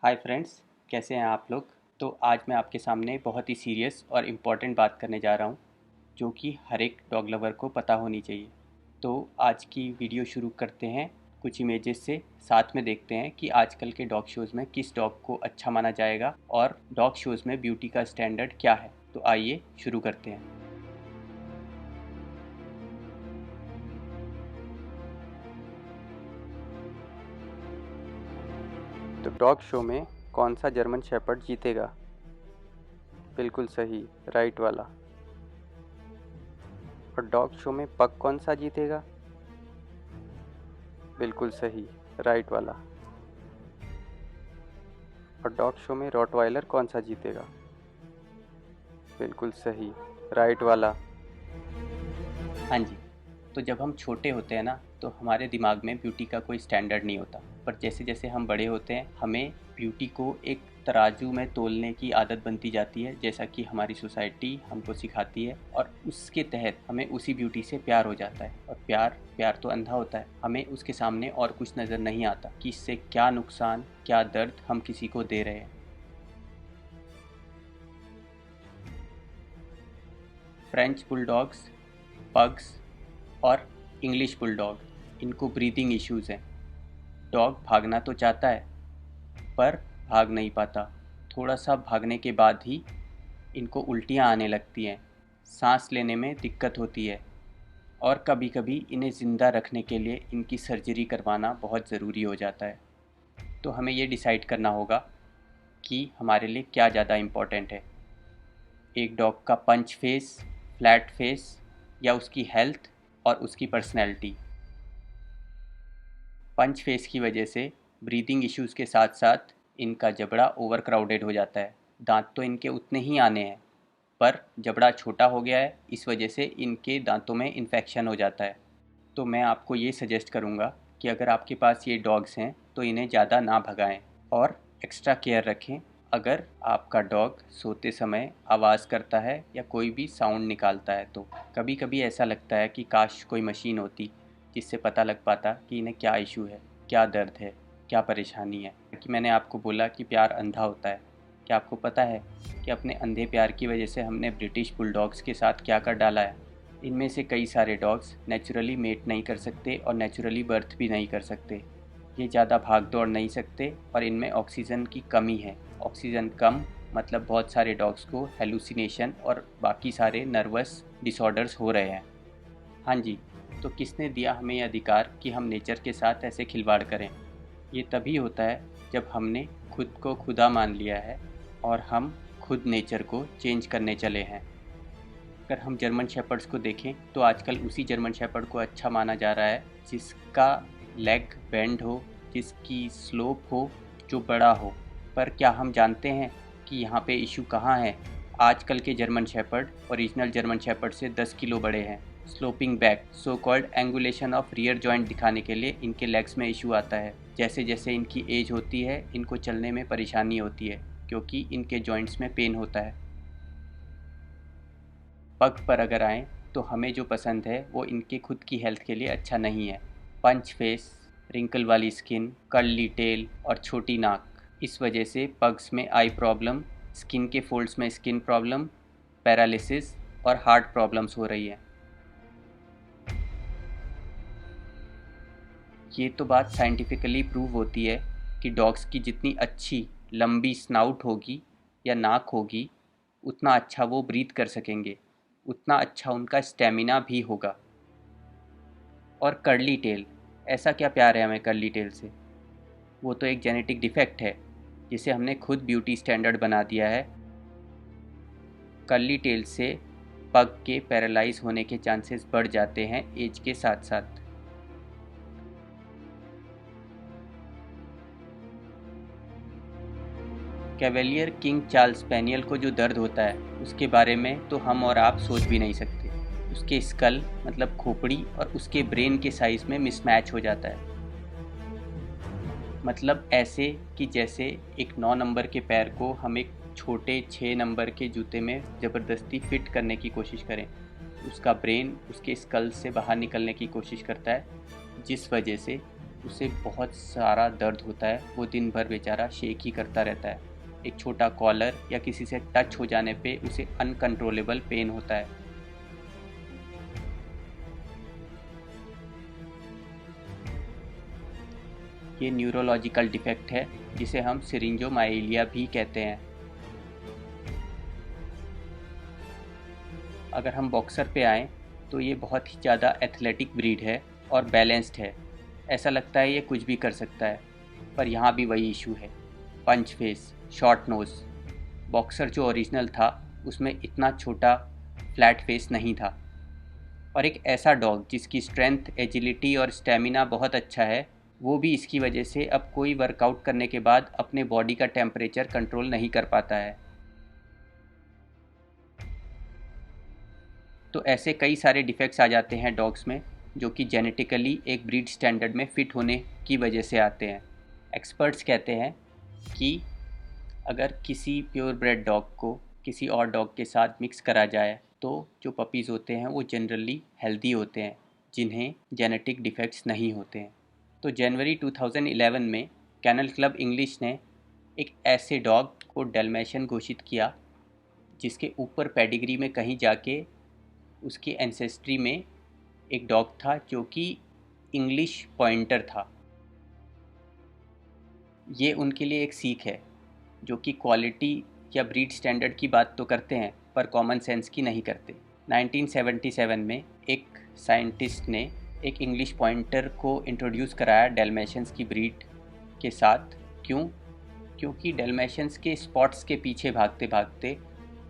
Hi friends, कैसे हैं आप लोग। तो आज मैं आपके सामने बहुत ही सीरियस और इम्पॉर्टेंट बात करने जा रहा हूँ जो कि हर एक डॉग लवर को पता होनी चाहिए। तो आज की वीडियो शुरू करते हैं कुछ इमेजेस से, साथ में देखते हैं कि आजकल के डॉग शोज़ में किस डॉग को अच्छा माना जाएगा और डॉग शोज़ में ब्यूटी का स्टैंडर्ड क्या है। तो आइए शुरू करते हैं। तो डॉग शो में कौन सा जर्मन शेपर्ड जीतेगा? बिल्कुल सही, राइट वाला। और डॉग शो में पग कौन सा जीतेगा? बिल्कुल सही, राइट वाला। और डॉग शो में रॉटवाइलर कौन सा जीतेगा? बिल्कुल सही, राइट वाला। हाँ जी। तो जब हम छोटे होते हैं ना, तो हमारे दिमाग में ब्यूटी का कोई स्टैंडर्ड नहीं होता, पर जैसे जैसे हम बड़े होते हैं हमें ब्यूटी को एक तराजू में तोलने की आदत बनती जाती है, जैसा कि हमारी सोसाइटी हमको सिखाती है, और उसके तहत हमें उसी ब्यूटी से प्यार हो जाता है। और प्यार प्यार तो अंधा होता है, हमें उसके सामने और कुछ नज़र नहीं आता कि इससे क्या नुकसान, क्या दर्द हम किसी को दे रहे हैं। फ्रेंच बुलडॉग्स, पग्स और इंग्लिश बुलडॉग, इनको ब्रीदिंग इश्यूज़ हैं। डॉग भागना तो चाहता है पर भाग नहीं पाता। थोड़ा सा भागने के बाद ही इनको उल्टियाँ आने लगती हैं, सांस लेने में दिक्कत होती है, और कभी कभी इन्हें ज़िंदा रखने के लिए इनकी सर्जरी करवाना बहुत ज़रूरी हो जाता है। तो हमें ये डिसाइड करना होगा कि हमारे लिए क्या ज़्यादा इम्पोर्टेंट है, एक डॉग का पंच फेस, फ्लैट फेस, या उसकी हेल्थ और उसकी पर्सनैलिटी। पंच फेस की वजह से ब्रीदिंग इश्यूज़ के साथ साथ इनका जबड़ा ओवर क्राउडेड हो जाता है। दांत तो इनके उतने ही आने हैं, पर जबड़ा छोटा हो गया है, इस वजह से इनके दांतों में इन्फेक्शन हो जाता है। तो मैं आपको ये सजेस्ट करूँगा कि अगर आपके पास ये डॉग्स हैं तो इन्हें ज़्यादा ना भगाएं और एक्स्ट्रा केयर रखें। अगर आपका डॉग सोते समय आवाज़ करता है या कोई भी साउंड निकालता है तो कभी कभी ऐसा लगता है कि काश कोई मशीन होती जिससे पता लग पाता कि इन्हें क्या इशू है, क्या दर्द है, क्या परेशानी है। कि मैंने आपको बोला कि प्यार अंधा होता है। क्या आपको पता है कि अपने अंधे प्यार की वजह से हमने ब्रिटिश बुलडॉग्स के साथ क्या कर डाला है? इनमें से कई सारे डॉग्स नेचुरली मेट नहीं कर सकते और नेचुरली बर्थ भी नहीं कर सकते। ये ज़्यादा भाग दौड़ नहीं सकते और इनमें ऑक्सीजन की कमी है। ऑक्सीजन कम मतलब बहुत सारे डॉग्स को हेलुसिनेशन और बाकी सारे नर्वस डिसऑर्डर्स हो रहे हैं। हाँ जी। तो किसने दिया हमें ये अधिकार कि हम नेचर के साथ ऐसे खिलवाड़ करें? ये तभी होता है जब हमने खुद को खुदा मान लिया है और हम खुद नेचर को चेंज करने चले हैं। अगर हम जर्मन शेपर्ड्स को देखें तो आजकल उसी जर्मन शेपर्ड को अच्छा माना जा रहा है जिसका लेग बेंड हो, जिसकी स्लोप हो, जो बड़ा हो। पर क्या हम जानते हैं कि यहाँ पे इशू कहाँ है? आजकल के German shepherd original German shepherd से 10 किलो बड़े हैं। Sloping back, so called angulation of rear joint दिखाने के लिए इनके लेग्स में इशू आता है। जैसे जैसे इनकी एज होती है इनको चलने में परेशानी होती है क्योंकि इनके जॉइंट्स में पेन होता है। पग पर अगर आएँ तो हमें जो पसंद है वो इनके खुद की हेल्थ के लिए अच्छा नहीं है। पंच फेस, रिंकल वाली स्किन, कर्ली टेल और छोटी नाक, इस वजह से पग्स में आई प्रॉब्लम, स्किन के फोल्ड्स में स्किन प्रॉब्लम, पैरालिसिस और हार्ट प्रॉब्लम्स हो रही है। ये तो बात साइंटिफिकली प्रूव होती है कि डॉग्स की जितनी अच्छी लंबी स्नाउट होगी या नाक होगी, उतना अच्छा वो ब्रीथ कर सकेंगे, उतना अच्छा उनका स्टेमिना भी होगा। और कर्ली टेल, ऐसा क्या प्यार है हमें कर्ली टेल से? वो तो एक जेनेटिक डिफेक्ट है जिसे हमने खुद ब्यूटी स्टैंडर्ड बना दिया है। कर्ली टेल से पग के पैरालाइज होने के चांसेस बढ़ जाते हैं एज के साथ साथ। कैवेलियर किंग चार्ल्स स्पेनियल को जो दर्द होता है उसके बारे में तो हम और आप सोच भी नहीं सकते। उसके स्कल मतलब खोपड़ी और उसके ब्रेन के साइज़ में मिसमैच हो जाता है। मतलब ऐसे कि जैसे एक 9 नंबर के पैर को हम एक छोटे 6 नंबर के जूते में ज़बरदस्ती फिट करने की कोशिश करें। उसका ब्रेन उसके स्कल से बाहर निकलने की कोशिश करता है, जिस वजह से उसे बहुत सारा दर्द होता है, वो दिन भर बेचारा शेक ही करता रहता है। एक छोटा कॉलर या किसी से टच हो जाने पे उसे अनकंट्रोलेबल पेन होता है। ये न्यूरोलॉजिकल डिफेक्ट है जिसे हम सिरिंजोमाइलिया भी कहते हैं। अगर हम बॉक्सर पे आएँ तो ये बहुत ही ज़्यादा एथलेटिक ब्रीड है और बैलेंस्ड है। ऐसा लगता है ये कुछ भी कर सकता है, पर यहाँ भी वही इशू है, punch face, short nose. Boxer जो ओरिजिनल था उसमें इतना छोटा फ्लैट फेस नहीं था। और एक ऐसा डॉग जिसकी स्ट्रेंथ, एजिलिटी और स्टेमिना बहुत अच्छा है, वो भी इसकी वजह से अब कोई वर्कआउट करने के बाद अपने बॉडी का टेम्परेचर कंट्रोल नहीं कर पाता है। तो ऐसे कई सारे डिफेक्ट्स आ जाते हैं डॉग्स में, जो कि जेनेटिकली एक ब्रीड स्टैंडर्ड में फ़िट होने की वजह से आते हैं। एक्सपर्ट्स कहते हैं कि अगर किसी प्योर ब्रेड डॉग को किसी और डॉग के साथ मिक्स करा जाए तो जो पपीज़ होते हैं वो जनरली हेल्दी होते हैं, जिन्हें जेनेटिक डिफेक्ट्स नहीं होते हैं। तो जनवरी 2011 में कैनल क्लब इंग्लिश ने एक ऐसे डॉग को डैल्मेशियन घोषित किया जिसके ऊपर पेडिग्री में कहीं जाके उसकी एंसेस्ट्री में एक डॉग था जो कि इंग्लिश पॉइंटर था। ये उनके लिए एक सीख है, जो कि क्वालिटी या ब्रीड स्टैंडर्ड की बात तो करते हैं पर कॉमन सेंस की नहीं करते। 1977 में एक साइंटिस्ट ने एक इंग्लिश पॉइंटर को इंट्रोड्यूस कराया डैल्मेशियंस की ब्रीड के साथ। क्यों? क्योंकि डैल्मेशियंस के स्पॉट्स के पीछे भागते भागते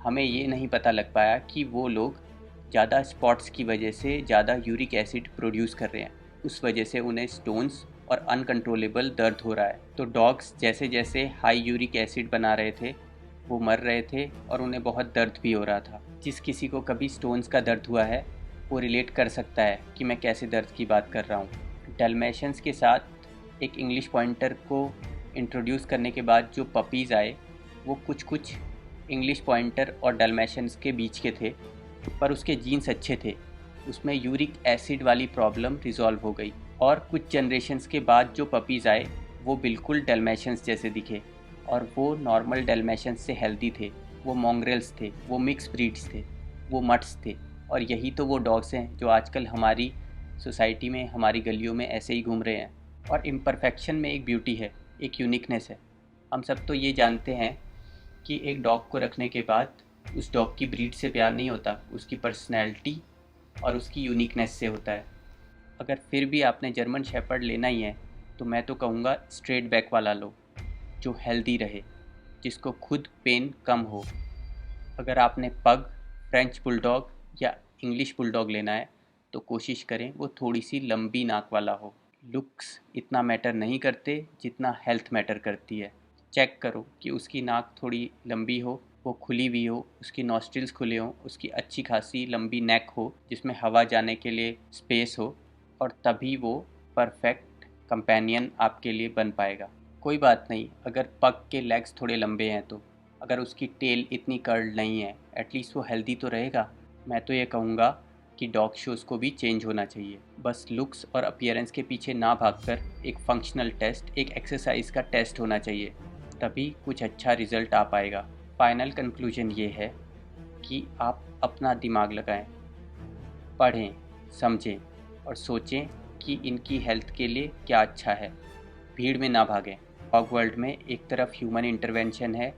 हमें ये नहीं पता लग पाया कि वो लोग ज़्यादा स्पॉट्स की वजह से ज़्यादा यूरिक एसिड प्रोड्यूस कर रहे हैं, उस वजह से उन्हें स्टोन्स और अनकंट्रोलेबल दर्द हो रहा है। तो डॉग्स जैसे जैसे हाई यूरिक एसिड बना रहे थे वो मर रहे थे और उन्हें बहुत दर्द भी हो रहा था। जिस किसी को कभी स्टोन्स का दर्द हुआ है वो रिलेट कर सकता है कि मैं कैसे दर्द की बात कर रहा हूँ। डैल्मेशियंस के साथ एक इंग्लिश पॉइंटर को इंट्रोड्यूस करने के बाद जो पपीज़ आए वो कुछ कुछ इंग्लिश पॉइंटर और डैल्मेशियंस के बीच के थे, पर उसके जीन्स अच्छे थे। उसमें यूरिक एसिड वाली प्रॉब्लम रिजॉल्व हो गई और कुछ जनरेशन्स के बाद जो पपीज़ आए वो बिल्कुल डैल्मेशियंस जैसे दिखे और वो नॉर्मल डैल्मेशियंस से हेल्दी थे। वो मॉन्ग्रेल्स थे, वो मिक्स ब्रीड्स थे, वो मट्स थे। और यही तो वो डॉग्स हैं जो आजकल हमारी सोसाइटी में, हमारी गलियों में ऐसे ही घूम रहे हैं। और इम्परफेक्शन में एक ब्यूटी है, एक यूनिकनेस है। हम सब तो ये जानते हैं कि एक डॉग को रखने के बाद उस डॉग की ब्रीड से प्यार नहीं होता, उसकी पर्सनैलिटी और उसकी यूनिकनेस से होता है। अगर फिर भी आपने जर्मन शेपर्ड लेना ही है तो मैं तो कहूँगा स्ट्रेट बैक वाला लो, जो हेल्दी रहे, जिसको खुद पेन कम हो। अगर आपने पग, फ्रेंच बुलडॉग या इंग्लिश बुलडॉग लेना है तो कोशिश करें वो थोड़ी सी लंबी नाक वाला हो। लुक्स इतना मैटर नहीं करते जितना हेल्थ मैटर करती है। चेक करो कि उसकी नाक थोड़ी लंबी हो, वो खुली हुई हो, उसकी नॉस्ट्रिल्स खुले हों, उसकी अच्छी खासी लंबी नेक हो जिसमें हवा जाने के लिए स्पेस हो, और तभी वो परफेक्ट कंपेनियन आपके लिए बन पाएगा। कोई बात नहीं अगर पग के लेग्स थोड़े लंबे हैं तो, अगर उसकी टेल इतनी कर्ल्ड नहीं है, एटलीस्ट वो हेल्दी तो रहेगा। मैं तो ये कहूँगा कि डॉग शोज़ को भी चेंज होना चाहिए। बस लुक्स और अपीयरेंस के पीछे ना भागकर एक फंक्शनल टेस्ट, एक एक्सरसाइज का टेस्ट होना चाहिए, तभी कुछ अच्छा रिजल्ट आ पाएगा। फाइनल कंक्लूजन ये है कि आप अपना दिमाग लगाएं, पढ़ें, समझें और सोचें कि इनकी हेल्थ के लिए क्या अच्छा है। भीड़ में ना भागें। डॉग वर्ल्ड में एक तरफ ह्यूमन इंटरवेंशन है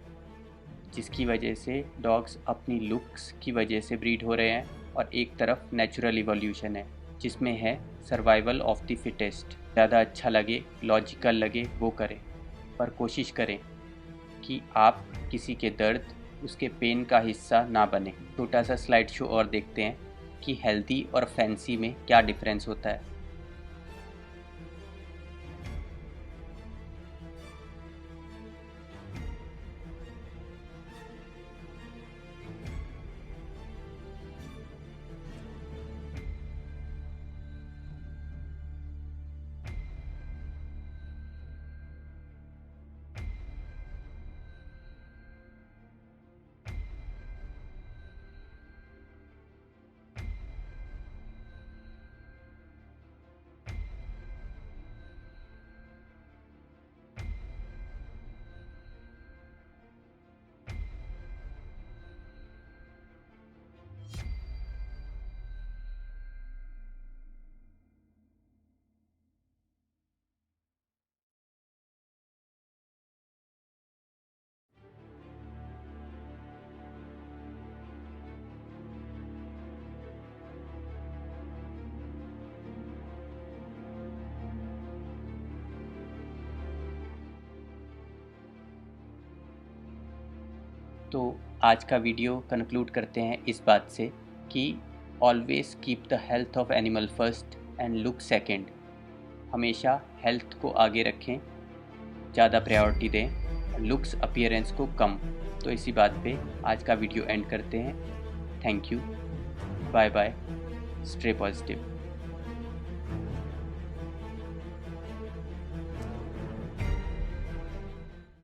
जिसकी वजह से डॉग्स अपनी लुक्स की वजह से ब्रीड हो रहे हैं, और एक तरफ नेचुरल इवोल्यूशन है जिसमें है सर्वाइवल ऑफ द फिटेस्ट। ज़्यादा अच्छा लगे, लॉजिकल लगे वो करें, पर कोशिश करें कि आप किसी के दर्द, उसके पेन का हिस्सा ना बने। छोटा सा स्लाइड शो और देखते हैं कि हेल्दी और फैंसी में क्या डिफरेंस होता है। तो आज का वीडियो कंक्लूड करते हैं इस बात से कि always keep the health of animal first and look second. हमेशा हेल्थ को आगे रखें, ज़्यादा प्रायोरिटी दें, लुक्स अपीयरेंस को कम। तो इसी बात पे आज का वीडियो एंड करते हैं। Thank you, bye bye, stay positive.